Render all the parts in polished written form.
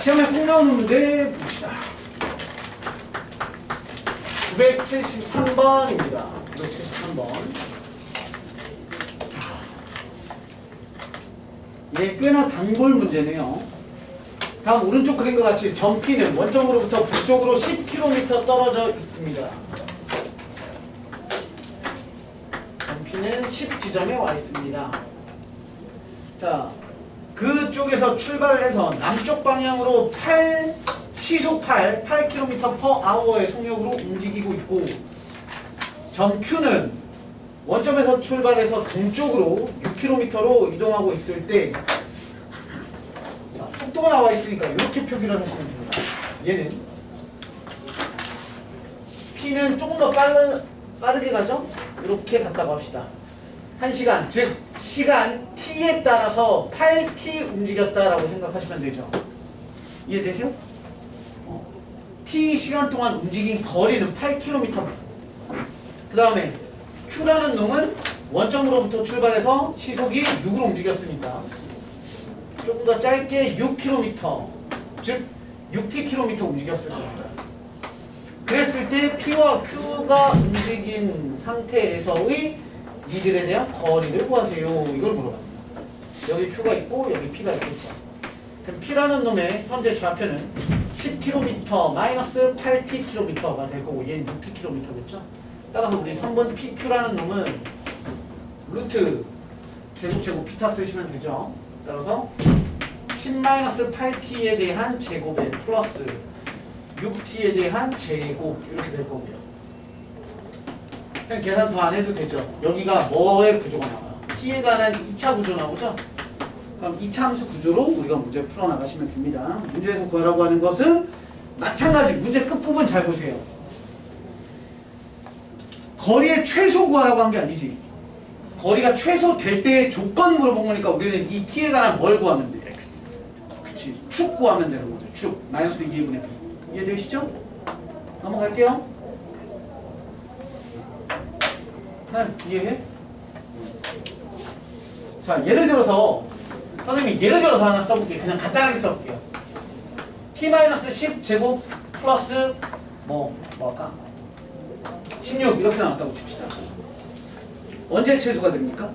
시험에 꼭 나오는 문제 봅시다. 973번입니다. 973번. 얘 꽤나 단골 문제네요. 다음 오른쪽 그림과 같이 점P는 원점으로부터 북쪽으로 10km 떨어져 있습니다. 점P는 10지점에 와 있습니다. 자, 그쪽에서 출발을 해서 남쪽 방향으로 시속 8km/h의 속력으로 움직이고 있고, 점 Q는 원점에서 출발해서 동쪽으로 6km로 이동하고 있을 때, 자, 속도가 나와 있으니까 이렇게 표기를 하시면 됩니다. 얘는 P는 조금 더 빠르게 가죠? 이렇게 갔다고 합시다. 1시간, 즉 시간 t에 따라서 8t 움직였다라고 생각하시면 되죠. 이해되세요? t 시간 동안 움직인 거리는 8km. 그 다음에 q라는 놈은 원점으로부터 출발해서 시속이 6으로 움직였으니까 조금 더 짧게 6km, 즉 6t km 움직였을 겁니다. 그랬을 때 p와 q가 움직인 상태에서의 이들에 대한 거리를 구하세요. 이걸 물어봅니다. 여기 Q가 있고 여기 P가 있겠죠. 그럼 P라는 놈의 현재 좌표는 10km 마이너스 8t km가 될 거고 얘는 6t km겠죠. 따라서 우리 3번 PQ라는 놈은 루트 제곱 피타 쓰시면 되죠. 따라서 10-8t에 대한 제곱에 플러스 6t에 대한 제곱 이렇게 될 거고요. 그냥 계산 더 안 해도 되죠. 여기가 뭐의 구조가 나와요? t에 관한 2차 구조 나오죠? 그럼 2차 함수 구조로 우리가 문제 풀어나가시면 됩니다. 문제에서 구하라고 하는 것은 마찬가지 문제 끝부분 잘 보세요. 거리의 최소 구하라고 한 게 아니지. 거리가 최소 될 때의 조건 물어본 거니까 우리는 이 t에 관한 뭘 구하면 돼? x. 그치. 축 구하면 되는 거죠. 축. 마이너스 2분의 b. 이해되시죠? 넘어갈게요. 이해해? 자, 예를 들어서 선생님이 예를 들어서 하나 써볼게요. 그냥 간단하게 써볼게요. t-10 제곱 플러스 뭐 할까? 16 이렇게 나왔다고 칩시다. 언제 최소가 됩니까?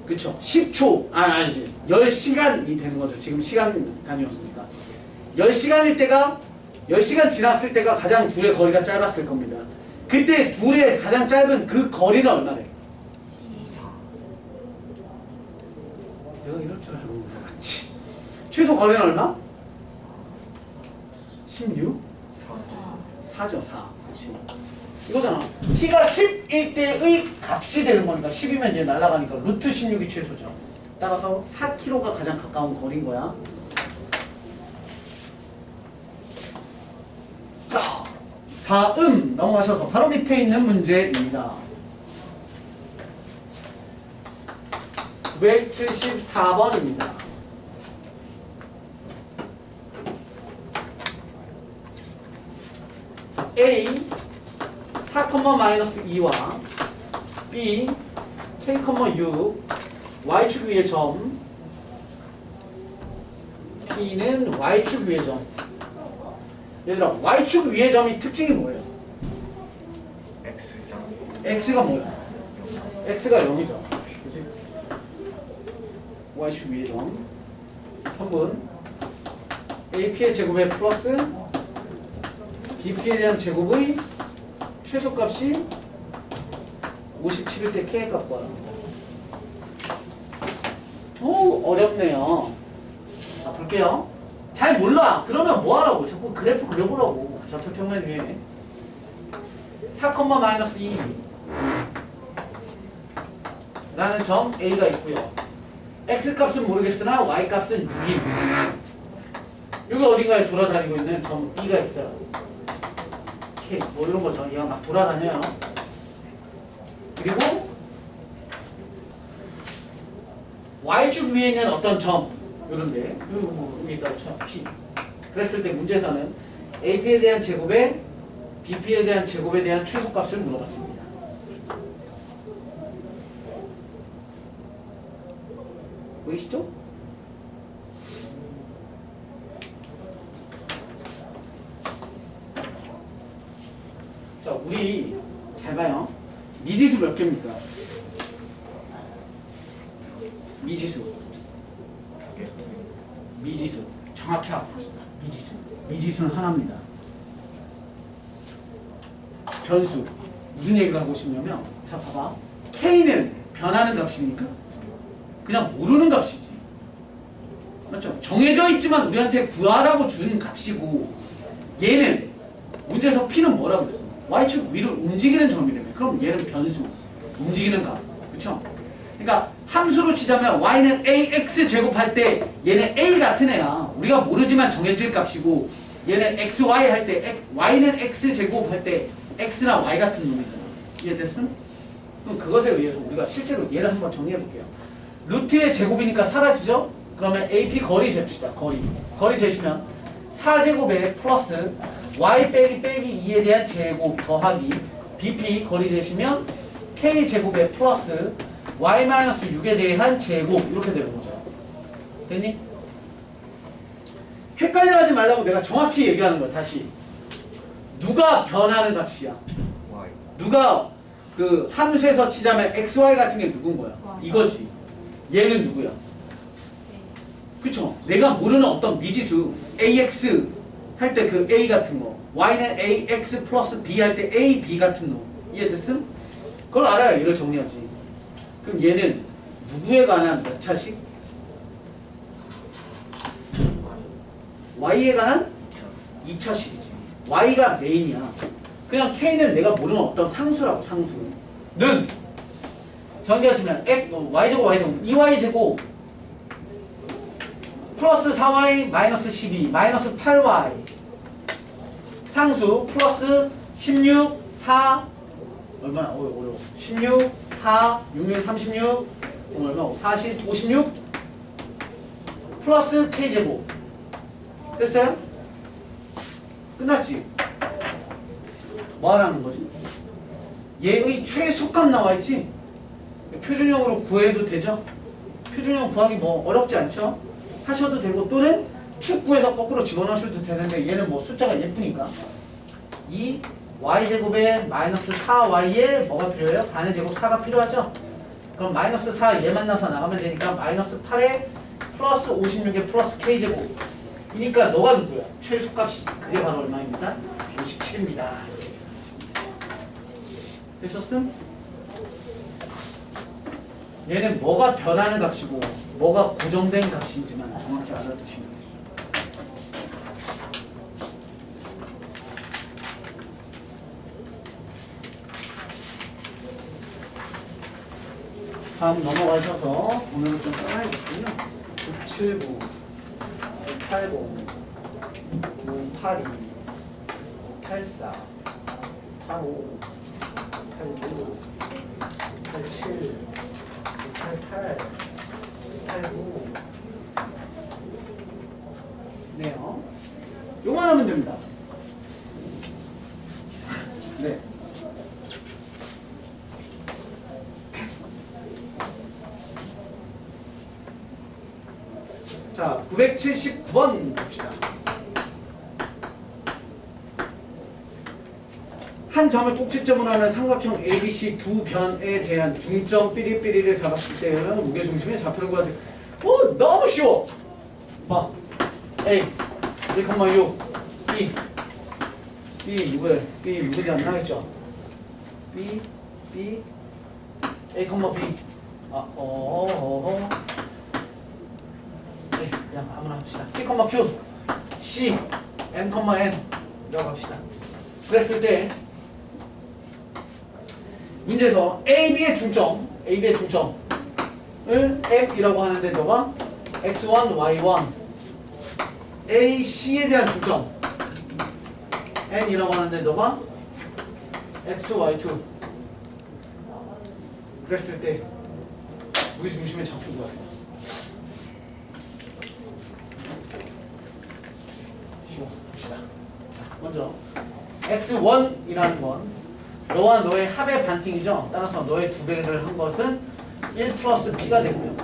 그쵸? 10초 아니지 10시간이 되는 거죠. 지금 시간 단위였으니까 10시간일 때가 10시간 지났을 때가 가장 둘의 거리가 짧았을 겁니다. 그때 둘의 가장 짧은 그 거리는 얼마래? 24. 내가 이럴 줄 알고 맞지? 최소 거리는 얼마? 16? 4죠 4. 그치? 이거잖아. t가 10일 때의 값이 되는 거니까 10이면 얘 날아가니까 루트 16이 최소죠. 따라서 4km가 가장 가까운 거리인 거야. 자, 다음 넘어가셔서 바로 밑에 있는 문제입니다. 974번입니다. A 4,-2와 B K,6 Y축 위의 점 P는 Y축 위의 점. 얘들아 Y축 위의 점이 특징이 뭐예요? X가 뭐야? X가 0이죠. 그치? Y축 위의 점 3분 AP의 제곱에 플러스 BP에 대한 제곱의 최소값이 57일 때 K의 값 구합니다. 오 어렵네요. 자 볼게요. 잘 몰라. 그러면 뭐하라고? 자꾸 그래프 그려보라고. 좌표 평면 위에 4,-2 라는 점 A가 있고요. X값은 모르겠으나 Y값은 6입니다. 여기 어딘가에 돌아다니고 있는 점 B가 있어요. K 뭐 이런 거죠. 얘가 막 돌아다녀요. 그리고 Y축 위에 있는 어떤 점 요런데 그리고 뭐 여기 있다 쳐 P. 그랬을 때 문제에서는 AP에 대한 제곱에 BP에 대한 제곱에 대한 최소값을 물어봤습니다. 보이시죠? 잘 봐요. 미지수 몇 개입니까? 미지수. 미지수. 정확히 알아봅시다. 미지수. 미지수는 하나입니다. 변수. 무슨 얘기를 하고 싶냐면, 자, 봐봐. K는 변하는 값입니까? 그냥 모르는 값이지. 맞죠? 정해져 있지만 우리한테 구하라고 준 값이고, 얘는 문제에서 P는 뭐라고 그랬어? Y축 위를 움직이는 점이라며. 그럼 얘는 변수. 움직이는 값. 그쵸? 그러니까 함수로 치자면 Y는 AX 제곱할 때 얘는 A 같은 애야. 우리가 모르지만 정해질 값이고, 얘는 XY 할 때 Y는 X 제곱할 때 X나 Y 같은 놈이잖아. 이해됐음? 그럼 그것에 의해서 우리가 실제로 얘를 한번 정리해 볼게요. 루트의 제곱이니까 사라지죠? 그러면 AP 거리 잽시다. 거리 재시면 4제곱에 플러스 Y 빼기 2에 대한 제곱 더하기 BP 거리 재시면 K 제곱에 플러스 Y 마이너스 6에 대한 제곱 이렇게 되는 거죠. 됐니? 헷갈려 하지 말라고 내가 정확히 얘기하는 거야. 다시 누가 변하는 값이야? 누가 그 함수에서 치자면 XY 같은 게 누군 거야? 이거지. 얘는 누구야? 그쵸? 내가 모르는 어떤 미지수 AX 할 때 그 A 같은 거, Y는 AX 플러스 B 할 때 AB 같은 놈. 이해됐음? 그걸 알아야 얘를 정리하지. 그럼 얘는 누구에 관한 몇 차식? Y에 관한 2차식이지. Y가 메인이야. 그냥 K는 내가 모르는 어떤 상수라고. 상수는 정리하시면 Y제곱 2Y제곱 플러스 4Y 마이너스 12 마이너스 8Y 상수 플러스 16 4 얼마나 어려워. 16 4 6 36 얼마 40 56 플러스 K제곱 됐어요? 끝났지? 뭐 하라는 거지? 얘의 최소값 나와있지? 표준형으로 구해도 되죠? 표준형 구하기 뭐 어렵지 않죠? 하셔도 되고 또는 축구에서 거꾸로 집어넣으셔도 되는데 얘는 뭐 숫자가 예쁘니까 이 y제곱에 마이너스 4y에 뭐가 필요해요? 반의 제곱 4가 필요하죠? 그럼 마이너스 4 얘 만나서 나가면 되니까 마이너스 8에 플러스 56에 플러스 k제곱 이니까 너가 누구야? 최소값이지. 그게 바로 얼마입니다? 57입니다. 되셨음? 얘는 뭐가 변하는 값이고 뭐가 고정된 값인지만 정확히 알아두시면 돼요. 다음 넘어가셔서 오늘은 좀 써놔야겠군요. 979 80 982 84 85 89 87 88 89 네요. 요만 하면 됩니다. 네. 자, 979번 봅시다. 한 점을 꼭지점으로 하는 삼각형 ABC 두 변에 대한 중점 삐리삐리를 잡았을 때는 무게중심의 좌표를 구하세요. 너무 쉬워. 봐. A 1,6 B 6을 B 6이 안 나와있죠. B A, B 네, 그냥 아무나 합시다. P, Q C M, N 이라고 합시다. 그랬을 때 문제에서 AB의 중점을 M이라고 하는데 너가 X1, Y1 AC에 대한 중점 N이라고 하는데 너가 X2, Y2 그랬을 때 우리 중심의 좌표가 봅시다. 먼저 X1이라는 건 너와 너의 합의 반띵이죠. 따라서 너의 두 배를 한 것은 1 플러스 B가 되고요.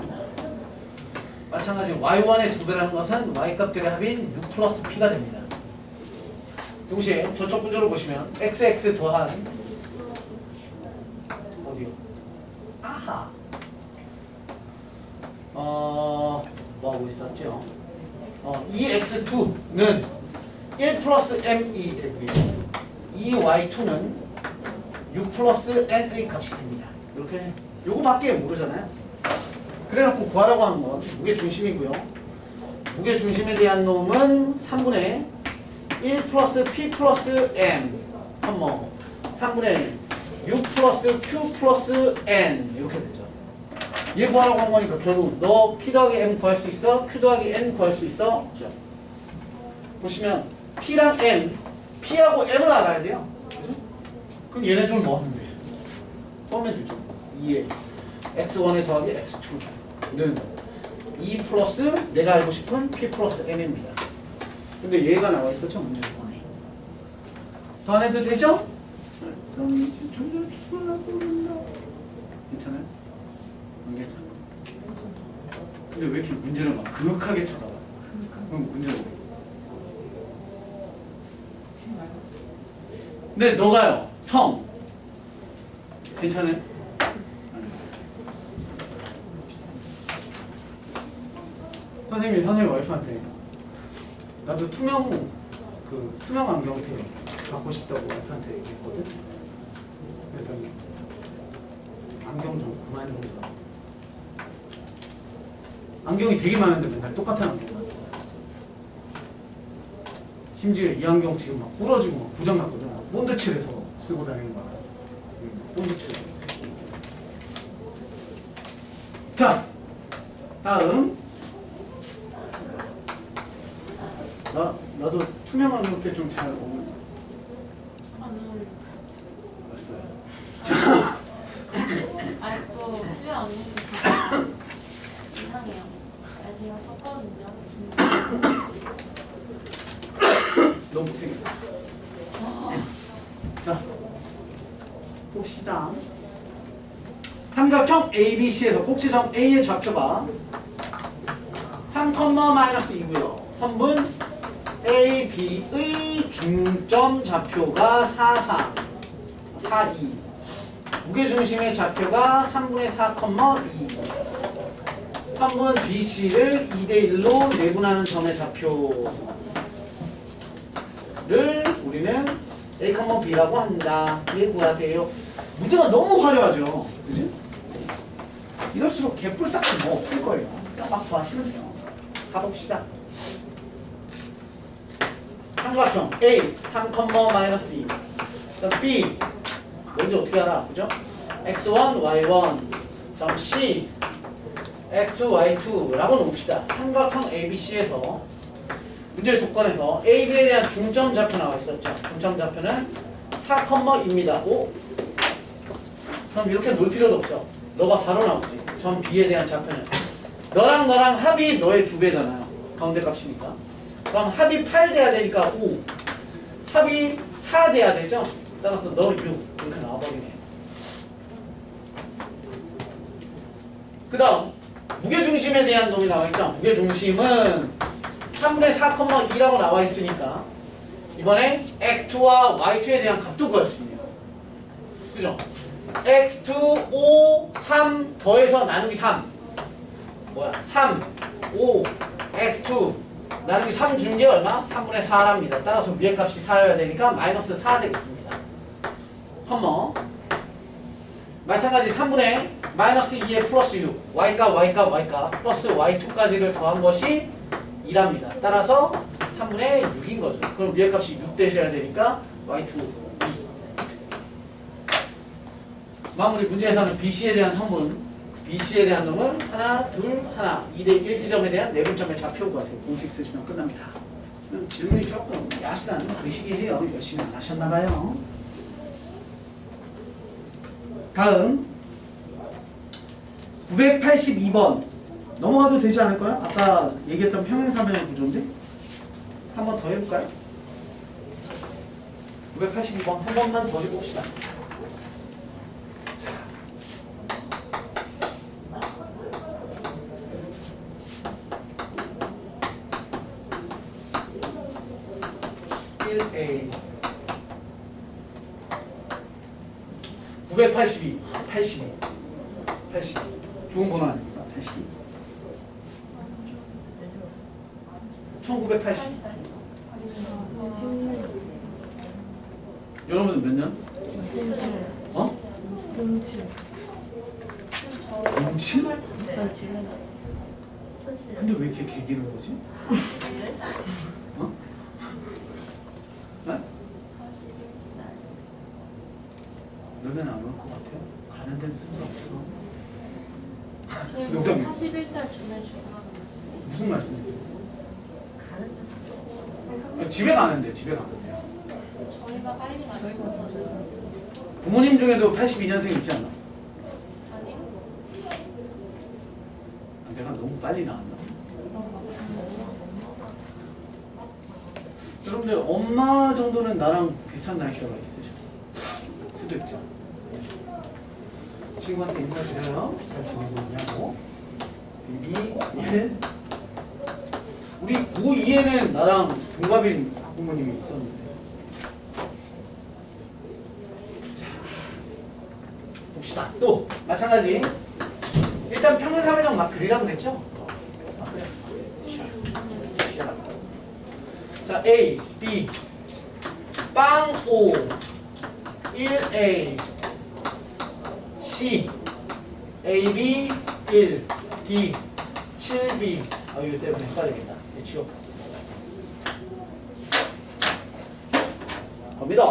마찬가지 Y1의 두 배를 한 것은 Y값들의 합인 6 플러스 P가 됩니다. 동시에 저쪽 구조를 보시면 XX 더한 어디요? 아하. 뭐 하고 있었죠? EX2는 1 플러스 M이 되고요. EY2는 6 플러스 N의 값이 됩니다. 이렇게 요거밖에 모르잖아요. 그래놓고 구하라고 하는 건 무게중심이고요. 무게중심에 대한 놈은 3분의 1 플러스 P 플러스 M 3분의 6 플러스 Q 플러스 N 이렇게 되죠. 얘 구하라고 한 거니까 결국 너 P 더하기 M 구할 수 있어? Q 더하기 N 구할 수 있어? 없죠. 보시면 P랑 N, P하고 M을 알아야 돼요. 그죠? 그럼 얘네들은 뭐 하면 돼? 처음에 되죠. 2에 X1에 더하기 X2는 2 플러스 내가 알고 싶은 P 플러스 N입니다. 근데 얘가 나와 있었죠, 문제 조건에. 더 안 해도 되죠? 괜찮아요? 안 괜찮아? 근데 왜 이렇게 문제를 막 그윽하게 쳐다봐? 그럼 문제는 왜? 근데 너가요, 성. 괜찮아요? 선생님 와이프한테 나도 투명 안경 테이프 갖고 싶다고 와이프한테 얘기했거든. 그랬더니 안경 좀 그만 좀 사. 안경이 되게 많은데 맨날 똑같은 안경 샀어. 심지어 이 안경 지금 막 부러지고 막 고장났거든. 본드칠해서 쓰고 다니는 거야. 본드칠해서. 자, 다음. 나도 투명 안경 때 좀 잘 어울려. 알았어요. 아니 그거 수면 안 먹는 이상해요. 제가 썼거든요. 너무 못생겼어. 자, 봅시다. 삼각형 ABC에서 꼭지점 A의 좌표가 3,-2고요. 선분 AB의 중점 좌표가 4, 2. 무게중심의 좌표가 3분의 4,2. 선분 BC를 2대1로 내분하는 점의 좌표를 우리는 A, B라고 한다. 이해 구하세요. 문제가 너무 화려하죠. 그지? 이럴수록 개뿔 딱히 뭐 없을 거예요. 그냥 막 구하시면 돼요. 가봅시다. 삼각형 A 3,-2. 그다음 B 뭔지 어떻게 알아? 그죠? x1, y1 점 C x2, y2 라고 놓읍시다. 삼각형 ABC에서 문제의 조건에서 AB에 대한 중점 좌표 나와 있었죠. 중점 좌표는 4,2입니다. 오? 그럼 이렇게 놓을 필요도 없죠. 너가 바로 나오지. 점 B에 대한 좌표는 너랑 합이 너의 2배잖아요. 가운데 값이니까. 그럼 합이 8 돼야 되니까 5. 합이 4 돼야 되죠? 따라서 너 6. 이렇게 나와버리네요. 그 다음 무게중심에 대한 놈이 나와있죠? 무게중심은 3분의 4,2라고 나와있으니까 이번에 x2와 y2에 대한 값도 구할 수 있네요. 그죠? x2, 5, 3 더해서 나누기 3 뭐야? 3, 5, x2 나누기 3 준 게 얼마? 3분의 4랍니다. 따라서 위의 값이 4여야 되니까 마이너스 4 되겠습니다. 컴마 마찬가지 3분의 마이너스 2에 플러스 6 y값 플러스 y2까지를 더한 것이 2랍니다. 따라서 3분의 6인 거죠. 그럼 위의 값이 6 되셔야 되니까 y2 2. 마무리 문제에서는 BC에 대한 성분 BC에 대한 놈은 하나, 둘, 하나 2대1 지점에 대한 내분점의 좌표 구하세요. 공식 쓰시면 끝납니다. 질문이 조금 약간 의식이세요. 열심히 안 하셨나봐요. 다음 982번 넘어가도 되지 않을까요? 아까 얘기했던 평행사변의 구조인데 한 번 더 해볼까요? 982번 한 번만 더 해봅시다. 자, 1A 982, 82, 82. 좋은 번호 아닙니까? 82. 1980. 여러분은 몇 년? 어? 07. 07? 저 지금 근데 왜 이렇게 개기는 거지? 어? 네? 41살. 너네는 안 올 것 같아요? 가는 데는 상관없어. 저희 뭐 농담이에요. 41살 전에 주라고. 무슨 말씀이세요? 가는 데서. 집에 가는데, 집에 가는데요. 저희가 빨리 가셔서. 부모님 중에도 82년생 있지 않나? 아니요? 아, 내가 너무 빨리 나왔나? 여러분들 엄마 정도는 나랑 비슷한 나이가 있으셔. 수도 있죠. 친구한테 인사드려요. 잘 지내고 있냐고. 비비 1. 우리 고2에는 나랑 동갑인 부모님이 있었는데. 자, 봅시다. 또 마찬가지. 일단 평면사회적 막 그리라고 그랬죠? 시작. 자, A, B, 빵 5, 1A, C, AB 1, D 7B. 아, 이거 때문에 헷갈리겠다. 지워. 갑니다.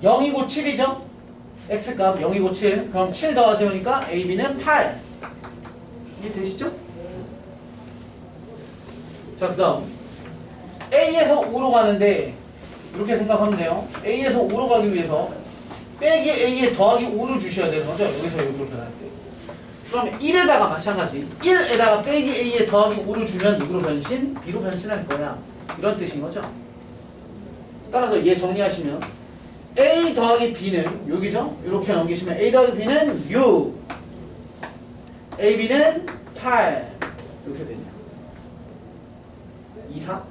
0이고 7이죠? X값 0이고 7. 그럼 7 더하세요니까 AB는 8. 이해되시죠? 자, 그 다음 A에서 5로 가는데 이렇게 생각하면 돼요. A에서 5로 가기 위해서 빼기 A에 더하기 5를 주셔야 되는 거죠. 여기서 여기로 변할 때. 그러면 1에다가 마찬가지 1에다가 빼기 A에 더하기 5를 주면 누구로 변신? B로 변신할 거야. 이런 뜻인 거죠. 따라서 얘 정리하시면 A 더하기 B는 여기죠. 이렇게 넘기시면 A 더하기 B는 6, AB는 8 이렇게 되네요. 2, 4?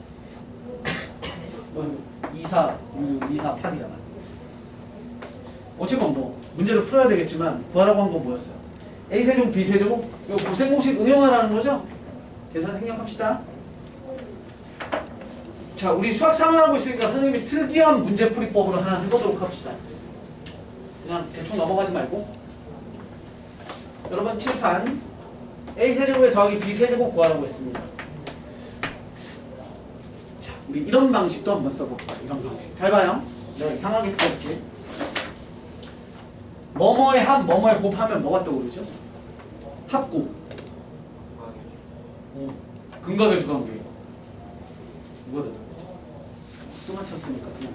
2, 4, 6, 2, 4, 8이잖아. 어쨌건 뭐 문제를 풀어야 되겠지만 구하라고 한 건 뭐였어요? A세제곱, B세제곱? 이거 고생공식 응용하라는 거죠? 계산 생략합시다. 자, 우리 수학 3을 하고 있으니까 선생님이 특이한 문제풀이법으로 하나 해보도록 합시다. 그냥 대충 넘어가지 말고. 여러분 칠판 A세제곱에 더하기 B세제곱 구하라고 했습니다. 자, 우리 이런 방식도 한번 써봅시다. 이런 방식. 잘 봐요. 내가 이상하게 풀어볼게. 뭐뭐의 합, 뭐뭐의 곱하면 뭐가 떠오르죠? 합곱. 근각의 수관계. 누가 더 떠오르죠? 또 맞췄으니까 그냥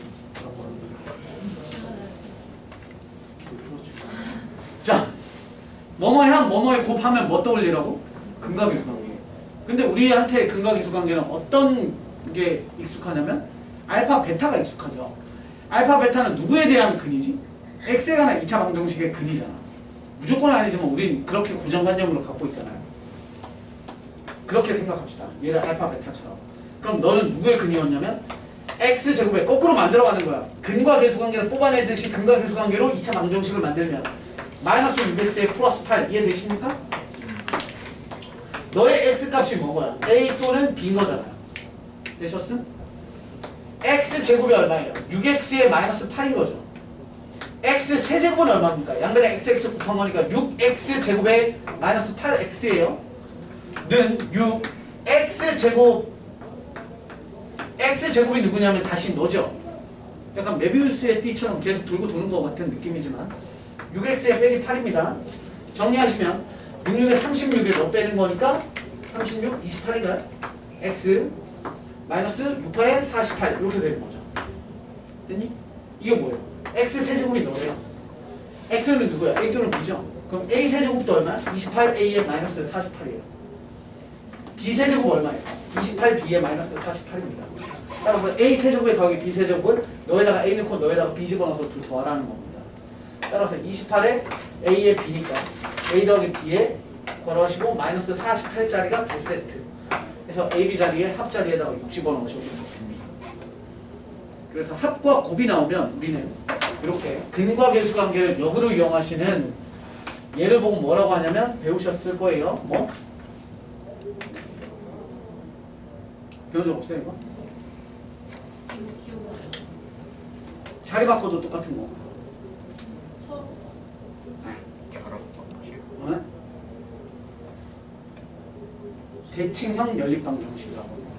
자, 뭐뭐의 합, 뭐뭐의 곱하면 뭐 떠올리라고? 근각의 수관계. 근데 우리한테 근각의 수관계는 어떤 게 익숙하냐면 알파, 베타가 익숙하죠. 알파, 베타는 누구에 대한 근이지? X에 관한 2차 방정식의 근이잖아. 무조건 아니지만 우린 그렇게 고정관념으로 갖고 있잖아요. 그렇게 생각합시다. 얘가 알파, 베타처럼. 그럼 너는 누구의 근이었냐면 X제곱에 거꾸로 만들어가는 거야. 근과 계수관계를 뽑아내듯이 근과 계수관계로 2차 방정식을 만들면 마이너스 6x에 플러스 8 이해되십니까? 너의 X값이 뭐야? A 또는 B인 거잖아요. 되셨음? X제곱이 얼마예요? 6x에 마이너스 8인 거죠. X 세제곱은 얼마입니까? 양변에 XX 곱한 거니까 6x제곱에 마이너스 8x예요. 는 6x제곱 x제곱이 누구냐면 다시 너죠. 약간 메비우스의 띠처럼 계속 돌고 도는 것 같은 느낌이지만 6x에 빼기 8입니다. 정리하시면 66에 36에 너 빼는 거니까 36, 28인가요? x 마이너스 6파에 48 이렇게 되는 거죠. 됐니? 이게 뭐예요? x 세제곱이 너예요. x는 누구야? a 또는 b죠. 그럼 a 세제곱도 얼마야? 28a에 마이너스 48이에요. b 세제곱 얼마예요? 28b에 마이너스 48입니다. 따라서 a 세제곱에 더하기 b 세제곱을 너에다가 a 넣고 너에다가 b 집어넣어서 둘 더하라는 겁니다. 따라서 28에 a에 b니까 a 더하기 b에 걸어시고 마이너스 48짜리가 두 세트. 그래서 ab 자리에 합 자리에다가 6 집어넣으셔도 됩니다. 그래서 합과 곱이 나오면 우리는 이렇게 근과 계수 관계를 역으로 이용하시는 얘를 보고 뭐라고 하냐면 배우셨을 거예요. 뭐? 배운 적 없어요 이거? 이거 기억나요. 자리 바꿔도 똑같은 거. 서 결합 방식. 어? 대칭형 연립방정식이라고 합니다.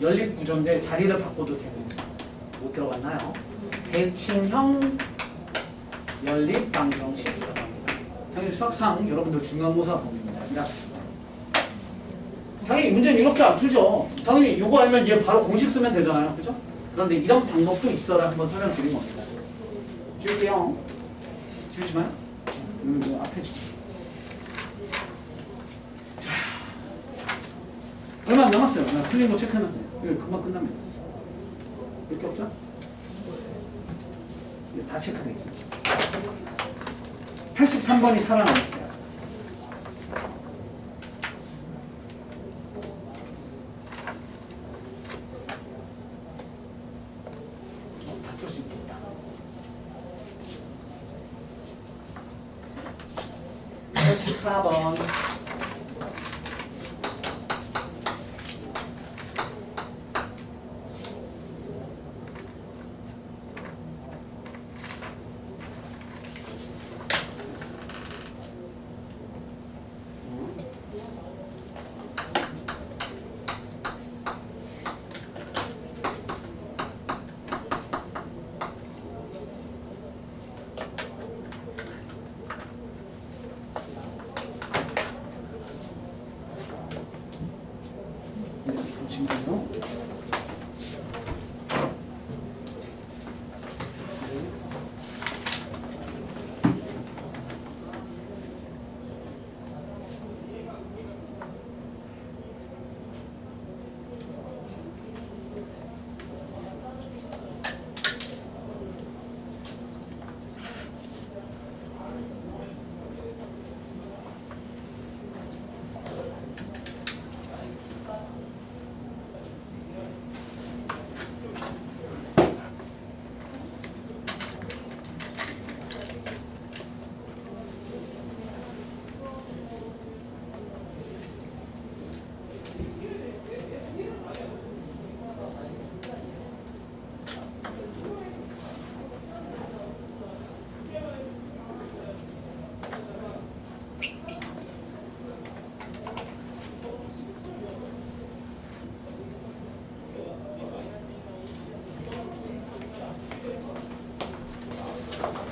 연립 구조인데 자리를 바꿔도 되는. 못 들어갔나요? 대칭형 연립방정식이라고 합니다. 당연히 수학상 여러분들 중간고사 범위입니다. 당연히 문제는 이렇게 안 풀죠. 당연히 이거 알면 얘 바로 공식 쓰면 되잖아요. 그죠? 그런데 이런 방법도 있어라 한번 설명드린 겁니다. 지울게요. 지우지 마요. 이거 앞에 주세요. 자, 얼마 안 남았어요. 나 틀린 거 체크해놨어요. 이거 금방 끝납니다. 몇 개 없죠? 이거 다 체크돼 있어요. 83번이 살아남았어요. 바뀔 수 있겠다. 84번. 잠시만요.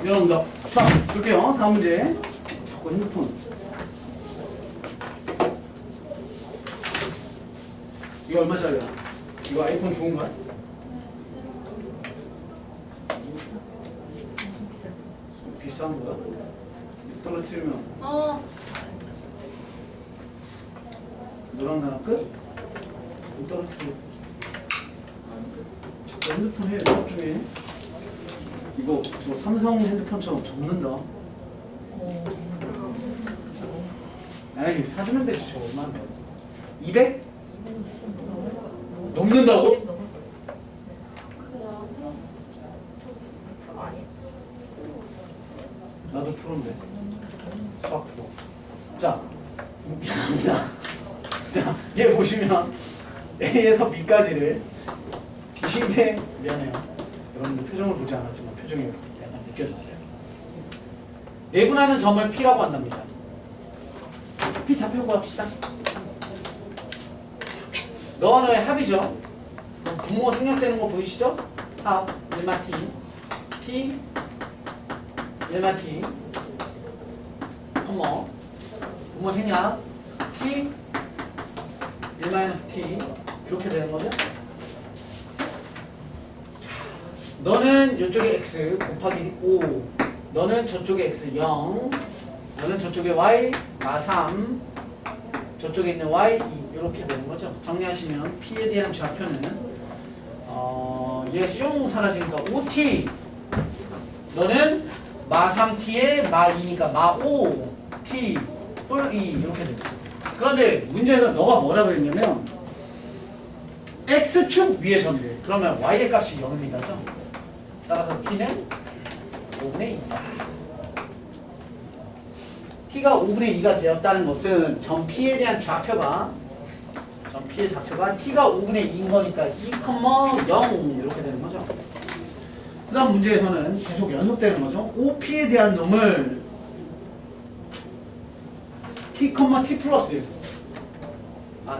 여러분들, 자, 볼게요. 다음 문제. 자꾸 핸드폰. 이거 얼마짜리야? 이거 아이폰 좋은 거야? 비싼 거야? 떨어뜨리면 너랑 나랑 끝? 못 떨어뜨려. 자꾸 핸드폰 해, 수업 중에. 이거 저 삼성 핸드폰처럼 접는다. 아이 사주면 되지 저 얼마인데? 200? 넘는다고? 나도 프로인데 수학 프로. 자, 미안합니다. 자, 얘 보시면 A에서 B까지를 2대 미안해요. 여러분들 표정을 보지 않았지만 표정이 약간 느껴졌어요. 내분하는 점을 P라고 한답니다. P 좌표 구합시다. 너와 너의 합이죠. 분모 생략되는 거 보이시죠? 합 1마 T T 1마 T 컴마 분모 생략 T 1-T 이렇게 되는 거죠. 너는 이쪽에 x 곱하기 5, 너는 저쪽에 x 0, 너는 저쪽에 y 마 3, 저쪽에 있는 y 2 이렇게 되는 거죠. 정리하시면 p에 대한 좌표는 얘 슝 사라지니까 5t, 너는 마 3t에 마 2니까 마 5t 뿔 2 이렇게 됩니다. 그런데 문제에서 너가 뭐라 그랬냐면 x축 위에 전개. 그러면 y의 값이 0입니다. 따라서 t는 5분의 2. t가 5분의 2가 되었다는 것은 전피에 대한 좌표가 전피의 좌표가 t가 5분의 2인 거니까 2,0 이렇게 되는 거죠. 그 다음 문제에서는 계속 연속되는 거죠. OP에 대한 놈을 t, t 플러스 1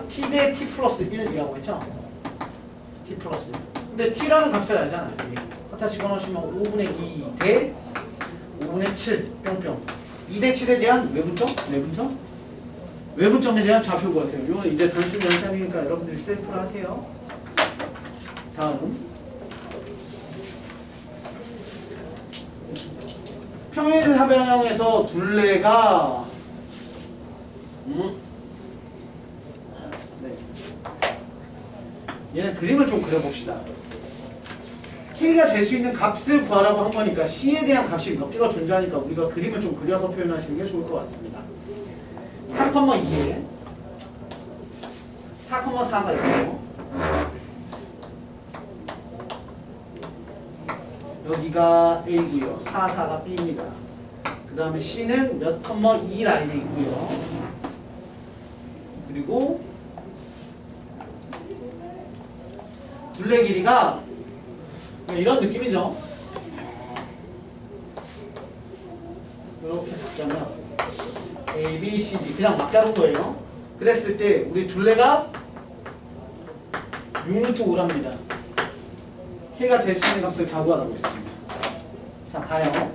t 대 t 플러스 1이라고 했죠. t 플러스 1. 근데 t라는 값을 알잖아요. 갖다 집어넣으시면 5분의 2 대 5분의 7 뿅뿅 2 대 7에 대한 외분점? 내분점? 외분점에 대한 좌표 구하세요. 이건 이제 단순 연산이니까 여러분들이 셀프로 하세요. 다음 평행사변형에서 둘레가 네. 얘는 그림을 좀 그려봅시다. K가 될 수 있는 값을 구하라고 한 거니까 C에 대한 값이 몇 개가 존재하니까 우리가 그림을 좀 그려서 표현하시는 게 좋을 것 같습니다. 4,2에 4,4가 있고 여기가 A고요. 4, 4가 B입니다. 그 다음에 C는 몇, 2 라인에 있고요. 그리고 둘레 길이가 이런 느낌이죠. 이렇게 잡자면 A, B, C, D 그냥 막 잡은 거예요. 그랬을 때 우리 둘레가 6루트 5랍니다. K가 될 수 있는 값을 다 구하라고 했습니다. 자, 봐요.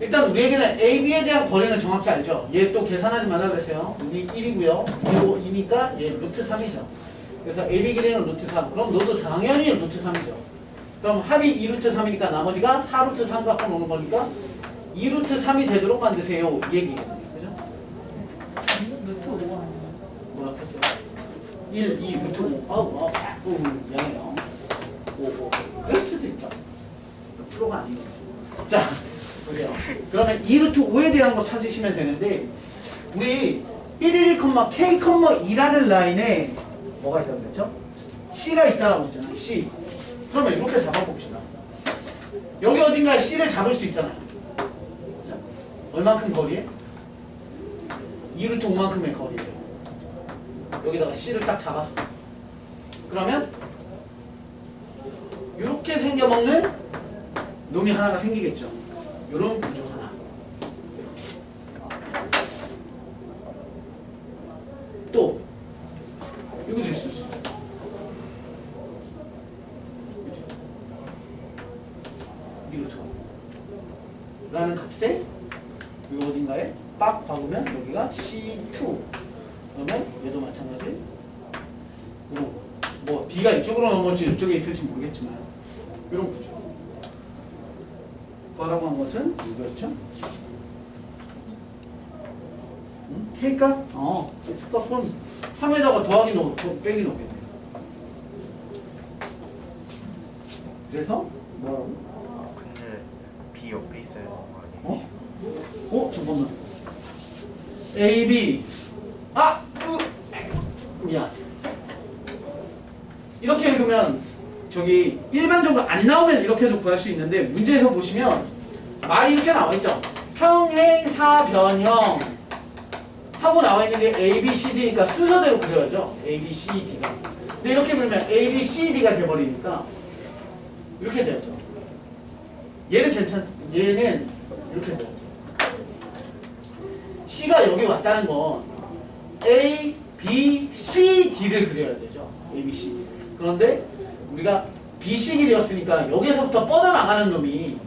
일단 우리에게는 A, B에 대한 거리는 정확히 알죠. 얘 또 계산하지 말라 그랬어요. 여기 1이고요. 그리고 2니까 얘 루트 3이죠. 그래서 A, B 길이는 루트 3. 그럼 너도 당연히 루트 3이죠. 그럼 합이 2루트 3이니까 나머지가 4루트 3 갖고 노는 거니까 2루트 3이 되도록 만드세요. 이 얘기예요. 그죠? 루트 5 아니야? 뭐라 했어요? 1, 2, 루트 5. 미안해요. 5. 그럴 수도 있죠. 프로가 아니에요. 자, 보세요. 그러면 2루트 5에 대한 거 찾으시면 되는데 우리 111, K,2라는 라인에 뭐가 있다고 그랬죠? C가 있다라고 했잖아요. C. 그러면 이렇게 잡아봅시다. 여기 어딘가에 C를 잡을 수 있잖아요. 그죠? 얼만큼 거리에? 2루트 5만큼의 거리에요. 여기다가 C를 딱 잡았어. 그러면 이렇게 생겨먹는 놈이 하나가 생기겠죠. 이런 구조 하나. 이렇게. 또 이것도 있을 수 있어요. 라는 값에 이 어딘가에 빡 박으면 여기가 C2 그러면 얘도 마찬가지 그리고 뭐 B가 이쪽으로 넘어올지 이쪽에 있을지 모르겠지만 이런 구조 구하라고 한 것은 이거였죠? K값? X값 그럼 3에다가 더하기 넣고 빼기 넣겠네요. 그래서 뭐라고? 근데 B 옆에 있어야 되는 거 아니에요? 잠깐만. A, B. 미안. 이렇게 읽으면 저기 일반적으로 안 나오면 이렇게도 구할 수 있는데 문제에서 보시면 말이 이렇게 나와 있죠. 평행사변형 하고 나와 있는 게 A, B, C, D니까 순서대로 그려야죠. A, B, C, D가. 근데 이렇게 그리면 A, B, C, D가 돼버리니까 이렇게 되었죠. 얘는 얘는 이렇게 되었죠. C가 여기 왔다는 건 A, B, C, D를 그려야 되죠. A, B, C, D. 그런데 우리가 B, C 길이였으니까 여기에서부터 뻗어나가는 놈이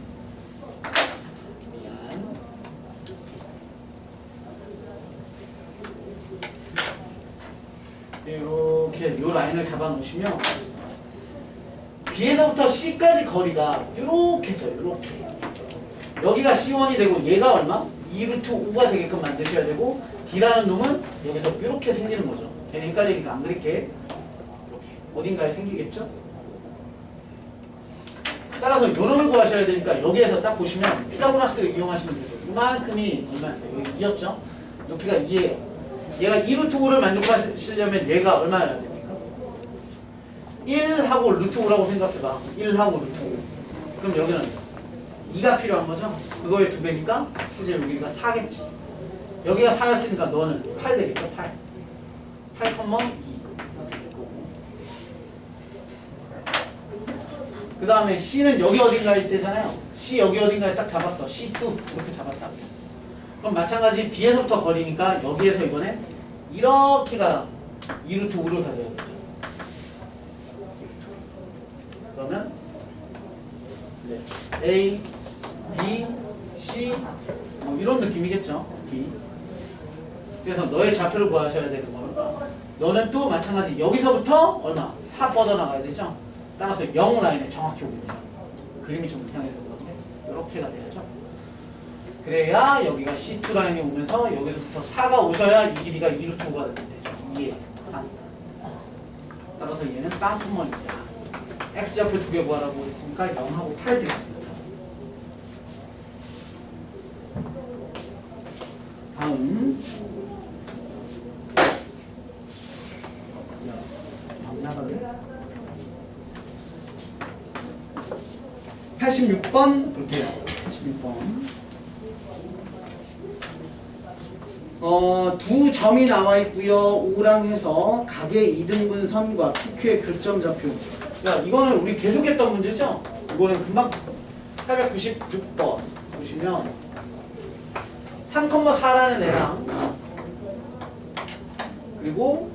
이렇게 요 라인을 잡아 놓으시면 B에서부터 C까지 거리가 이렇게죠. 이렇게 여기가 C1이 되고 얘가 얼마? 2루트 5가 되게끔 만드셔야 되고 D라는 놈은 여기서 이렇게 생기는 거죠. 걔는 헷갈리니까 안 그렇게 이렇게 어딘가에 생기겠죠? 따라서 요 놈을 구하셔야 되니까 여기에서 딱 보시면 피타고라스를 이용하시면 되죠. 이만큼이 얼마였어요? 여기 2였죠? 높이가 2예요. 얘가 2루트 5를 만족하시려면 얘가 얼마여야 됩니까? 1하고 루트 5라고 생각해봐. 1하고 루트 5. 그럼 여기는 2가 필요한 거죠. 그거의 2배니까 실제 여기가 4겠지. 여기가 4였으니까 너는 8 되겠죠. 8. 8,2. 그 다음에 C는 여기 어딘가에 있대잖아요. C 여기 어딘가에 딱 잡았어. C2 이렇게 잡았다. 그럼 마찬가지 B에서부터 거리니까 여기에서 이번에 이렇게가 2루트 5를 가져야 되죠. 그러면 네. A, B, C 뭐 이런 느낌이겠죠. B. 그래서 너의 좌표를 구하셔야 되는 거니까 너는 또 마찬가지 여기서부터 얼마? 4 뻗어나가야 되죠. 따라서 0 라인에 정확히 오겠네요. 그림이 좀 이상해서 그런데 이렇게가 돼야죠. 그래야 여기가 C2 라인이 오면서 여기서부터 4가 오셔야 이 길이가 2루트 5가 되죠. 2에 4. 따라서 얘는 빵꾸머리입니다. X좌표 2개 구하라고 했으니까 0하고 8 되겠습니다. 다음 86번 볼게요. 86번. 두 점이 나와 있고요. O랑 해서 각의 2등분 선과 PQ의 교점 좌표. 야, 이거는 우리 계속했던 문제죠? 이거는 금방 896번 보시면 3,4라는 애랑 그리고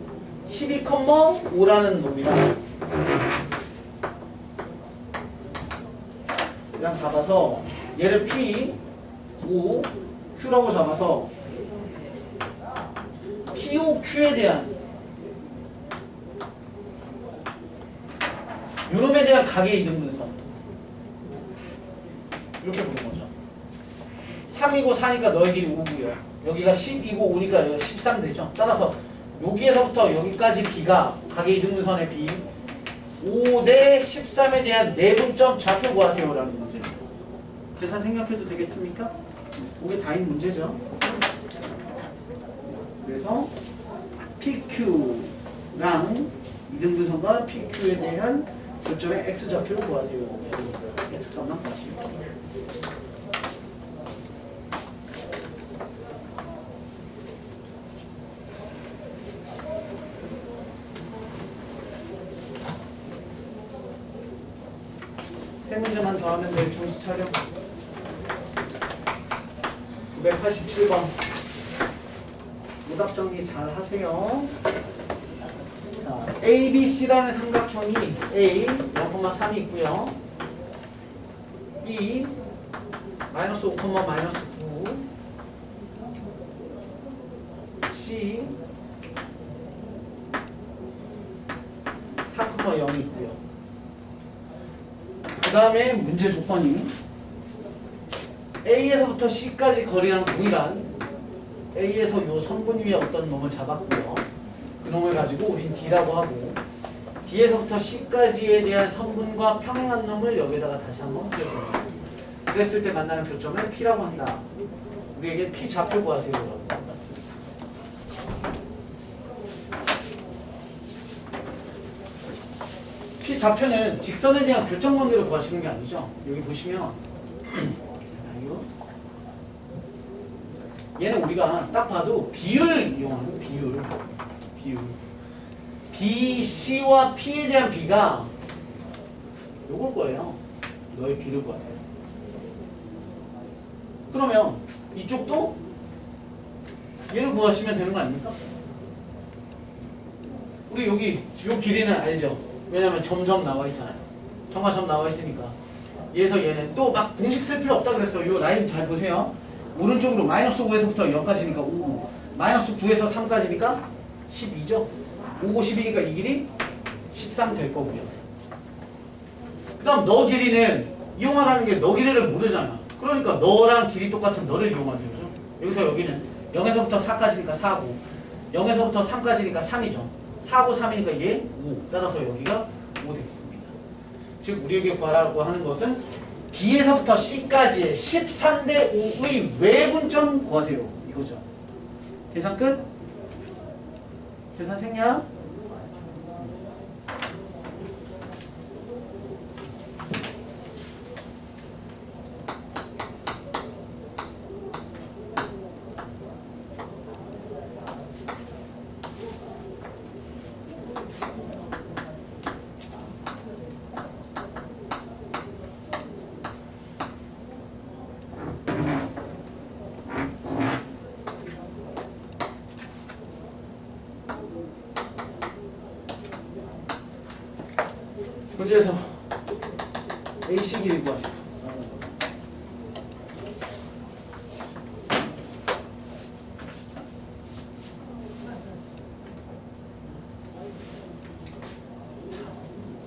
12,5라는 놈이랑 이랑 잡아서 얘를 P, O, Q라고 잡아서 POQ에 대한 요놈에 대한 각의 이등분선 이렇게 보는 거죠. 3이고 4니까 너의 길이 5고요. 여기가 10이고 5니까 여기가 13 되죠. 따라서 여기에서부터 여기까지 B가 각의 이등분선의 B 5 대 13에 대한 내분점 좌표 구하세요 라는 문제죠. 계산 생각해도 되겠습니까? 그게 다인 문제죠. 그래서 PQ랑 이등분선과 PQ에 대한 교점의 X좌표를 구하세요. X값만 구하시면 됩니다. 세 문제만 더 하면 내일 정신 차려. 987번. 오답 정리 잘 하세요. 자, ABC라는 삼각형이 A 0,3이 있고요. B 마이너스 5, 마이너스 9 C 4,0이 있고요. 그 다음에 문제 조건이 A에서부터 C까지 거리랑 동일한 A에서 요 선분 위에 어떤 놈을 잡았고요. 그 놈을 가지고 우린 D라고 하고 D에서부터 C까지에 대한 선분과 평행한 놈을 여기다가 다시 한번 그려줍니다. 그랬을 때 만나는 교점을 P라고 한다. 우리에게 P 좌표 구하세요 라고 했습니다. P 좌표는 직선에 대한 교점 관계를 구하시는 게 아니죠. 여기 보시면 얘는 우리가 딱 봐도 비율을 이용하는 비율. B, C와 P에 대한 B가 요걸 거예요. 너의 B를 구하세요. 그러면 이쪽도 얘를 구하시면 되는 거 아닙니까? 우리 여기 요 길이는 알죠? 왜냐면 점점 나와 있잖아요. 점과 점 나와 있으니까. 얘에서 얘는 또 막 공식 쓸 필요 없다 그랬어요. 요 라인 잘 보세요. 오른쪽으로 마이너스 5에서부터 0까지니까 5, 마이너스 9에서 3까지니까 12죠. 5고 12니까 이 길이 13 될 거고요. 그 다음 너 길이는 이용하라는 게 너 길이를 모르잖아. 그러니까 너랑 길이 똑같은 너를 이용하세요. 그죠? 여기서 여기는 0에서부터 4까지니까 4고 0에서부터 3까지니까 3이죠. 4고 3이니까 얘 5. 따라서 여기가 5 되겠습니다. 즉 우리에게 구하라고 하는 것은 B에서부터 C까지의 13대 5의 외분점 구하세요. 이거죠. 계산 끝? 계산 생략? 문제에서 AC 길이 구하시오.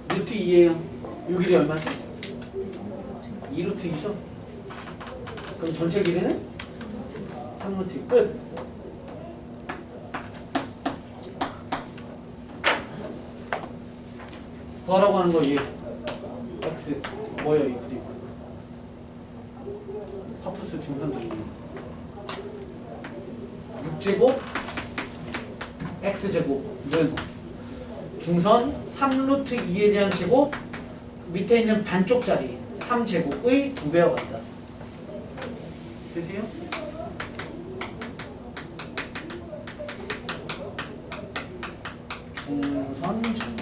루트 2예요. 요 길이 얼마죠? 2루트 2죠? 그럼 전체 길이는 3루트 2. 끝. 구하라고 하는 거 얘. X 뭐예요 이 그림? 파푸스 중선적인 6제곱 X제곱은 중선 3루트 2에 대한 제곱 밑에 있는 반쪽짜리 3제곱의 2배와 같다. 되세요? 중선 정리.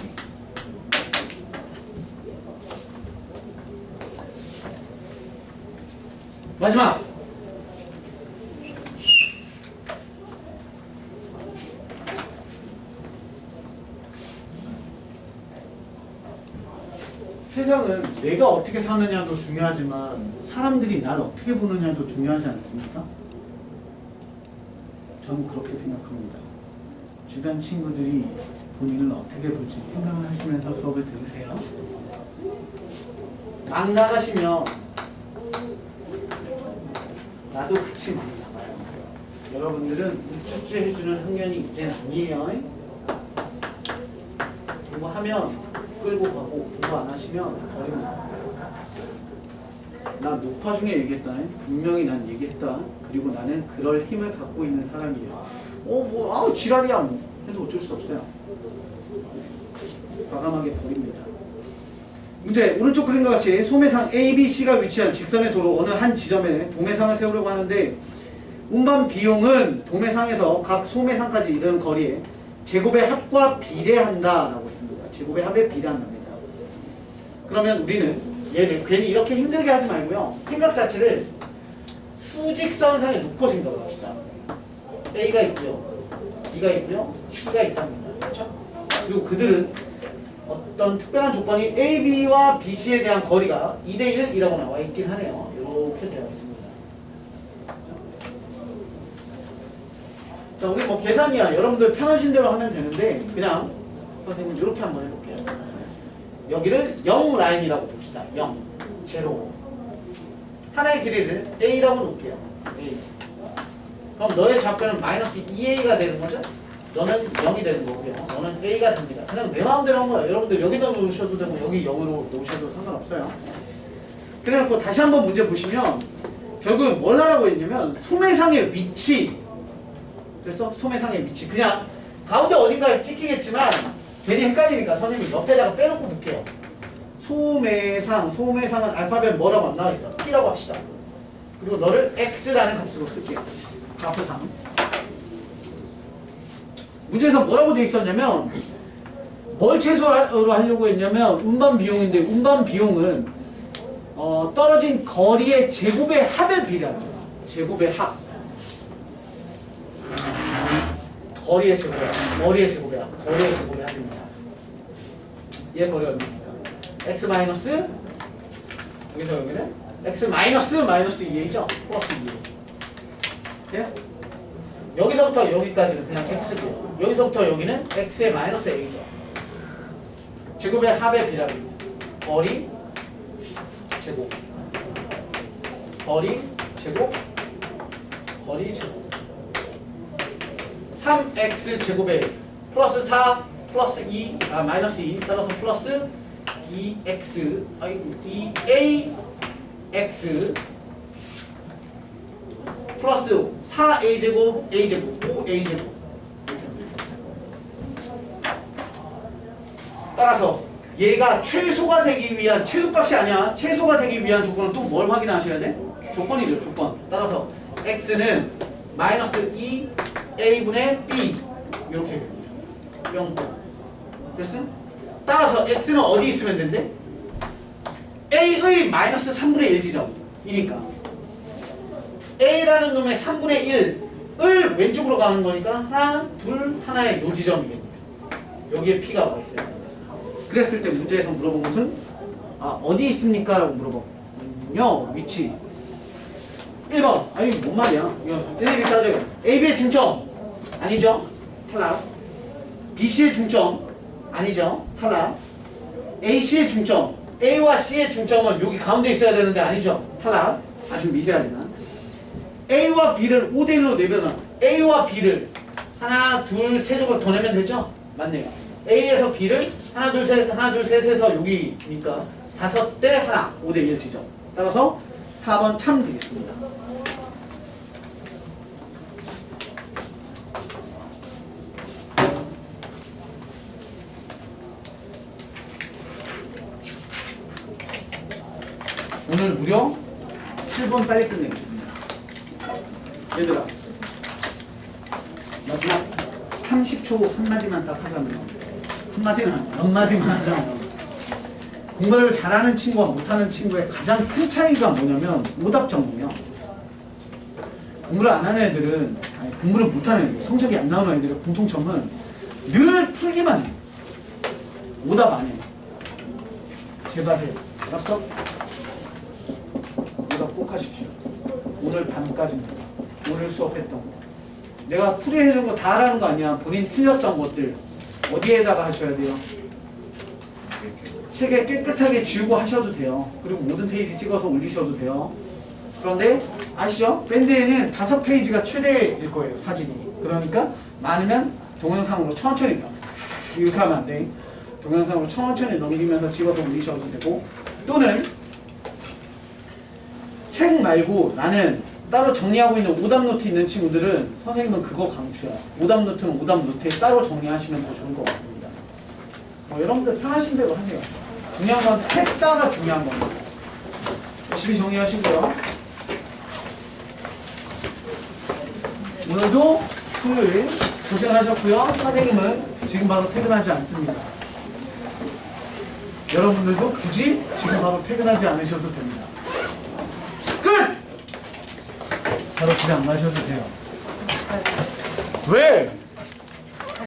마지막 세상은 내가 어떻게 사느냐도 중요하지만 사람들이 날 어떻게 보느냐도 중요하지 않습니까? 저는 그렇게 생각합니다. 주변 친구들이 본인을 어떻게 볼지 생각을 하시면서 수업을 들으세요. 망나가시면 나도 같이 망나가요. 여러분들은 우쭈쭈 해주는 학년이 이제는 아니에요. 공부하면 끌고 가고 공부 안 하시면 버립니다. 나 녹화 중에 얘기했다. 분명히 난 얘기했다. 그리고 나는 그럴 힘을 갖고 있는 사람이에요. 아우 지랄이야 뭐 해도 어쩔 수 없어요. 과감하게 버립니다. 문제 오른쪽 그림과 같이 소매상 A, B, C가 위치한 직선의 도로 어느 한 지점에 도매상을 세우려고 하는데 운반 비용은 도매상에서 각 소매상까지 이르는 거리에 제곱의 합과 비례한다 라고 했습니다. 제곱의 합에 비례한답니다. 그러면 우리는 얘를 괜히 이렇게 힘들게 하지 말고요. 생각 자체를 수직선상에 놓고 생각을 합시다. A가 있고요. B가 있고요. C가 있답니다. 그렇죠? 그리고 그들은 어떤 특별한 조건이 A, B와 B, C에 대한 거리가 2대1이라고 나와 있긴 하네요. 이렇게 되어 있습니다. 자, 우리 뭐 계산이야. 여러분들 편하신 대로 하면 되는데 그냥 선생님 이렇게 한번 해볼게요. 여기를 0 라인이라고 봅시다. 0, 제로. 하나의 길이를 A라고 놓을게요. A. 그럼 너의 좌표는 마이너스 2A가 되는 거죠? 너는 0이 되는 거고요. 너는 A가 됩니다. 그냥 내 마음대로 한 거예요. 여러분들 여기다 놓으셔도 되고 여기 0으로 놓으셔도 상관없어요. 그래갖고 다시 한번 문제 보시면 결국은 뭘 하라고 했냐면 소매상의 위치. 됐어? 소매상의 위치. 그냥 가운데 어딘가에 찍히겠지만 괜히 헷갈리니까 선생님이 옆에다가 빼놓고 볼게요. 소매상은 알파벳 뭐라고 안 나와 있어? T라고 합시다. 그리고 너를 X라는 값으로 쓸게요. 좌표상. 문제에서 뭐라고 되어 있었냐면 뭘 최소로 하려고 했냐면 운반 비용인데 운반 비용은 떨어진 거리의 제곱의 합에 비례합니다. 제곱의 합. 거리의 제곱의 합. 거리의 제곱의 합. 거리의 제곱의 합입니다. 얘 거리 얼마입니까? x 마이너스 여기서 여기는 x 마이너스 2a죠? 플러스 2a. 돼요? 여기서부터 여기까지는 그냥 x고요. 여기서부터 여기는 x의 마이너스 a죠. 제곱의 합의 비례합니다. 거리 제곱 거리 제곱 거리 제곱 3x 제곱에 플러스 4 플러스 2 마이너스 2 따라서 플러스 2x 2ax 플러스 4a제곱 a제곱 5a제곱 따라서 얘가 최소가 되기 위한 최소값이 아니야. 최소가 되기 위한 조건은 또 뭘 확인하셔야 돼? 조건이죠. 조건. 따라서 x는 마이너스 2a분의 b 이렇게 됩니다. 0. 됐어? 따라서 x는 어디 있으면 된대? a의 마이너스 3분의 1 지점이니까 a라는 놈의 3분의 1을 왼쪽으로 가는 거니까 하나, 둘, 하나의 요 지점이겠네요. 여기에 p가 와 있어요. 그랬을 때 문제에서 물어본 것은 어디 있습니까? 라고 물어봤거든요. 위치. 1번. 아니 뭔 말이야. 일일이 따져요. A, B의 중점. 아니죠? 탈락. B, C의 중점. 아니죠? 탈락. A, C의 중점. A와 C의 중점은 여기 가운데 있어야 되는데 아니죠? 탈락. 아주 미세하지만. A와 B를 5대1로 내면은 A와 B를 하나, 둘, 세 조각 더 내면 되죠? 맞네요. A에서 B를 하나, 둘, 셋에서 여기니까 5대 하나, 5대1 지점. 따라서 4번 참 되겠습니다. 오늘 무려 7분 빨리 끝내겠습니다. 얘들아, 마지막 30초 한마디만 딱 하자면, 한마디만, 몇 마디만 하자면, 공부를 잘하는 친구와 못하는 친구의 가장 큰 차이가 뭐냐면 오답 정리예요. 공부를 안 하는 애들은, 아니, 공부를 못하는 애들, 성적이 안 나오는 애들의 공통점은 늘 풀기만 해. 오답 안 해. 제발 해. 알았어? 오답 꼭 하십시오. 오늘 밤까지입니다. 오늘 수업했던 거. 내가 풀이해준 거 다 하라는 거 아니야. 본인 틀렸던 것들 어디에다가 하셔야 돼요? 책에 깨끗하게 지우고 하셔도 돼요. 그리고 모든 페이지 찍어서 올리셔도 돼요. 그런데 아시죠? 밴드에는 5페이지가 최대일 거예요. 사진이. 그러니까 많으면 동영상으로 천천히 이렇게 하면 안 돼. 동영상으로 천천히 넘기면서 찍어서 올리셔도 되고, 또는 책 말고 나는 따로 정리하고 있는 오답 노트 있는 친구들은 선생님은 그거 강추야. 오답 노트는 오답 노트에 따로 정리하시면 더 좋을 것 같습니다. 여러분들 편하신 대로 하세요. 중요한 건 했다가 중요한 겁니다. 열심히 정리하시고요. 오늘도 토요일 고생하셨고요. 선생님은 지금 바로 퇴근하지 않습니다. 여러분들도 굳이 지금 바로 퇴근하지 않으셔도 됩니다. 끝! 바로 집에 안 가셔도 돼요. 왜?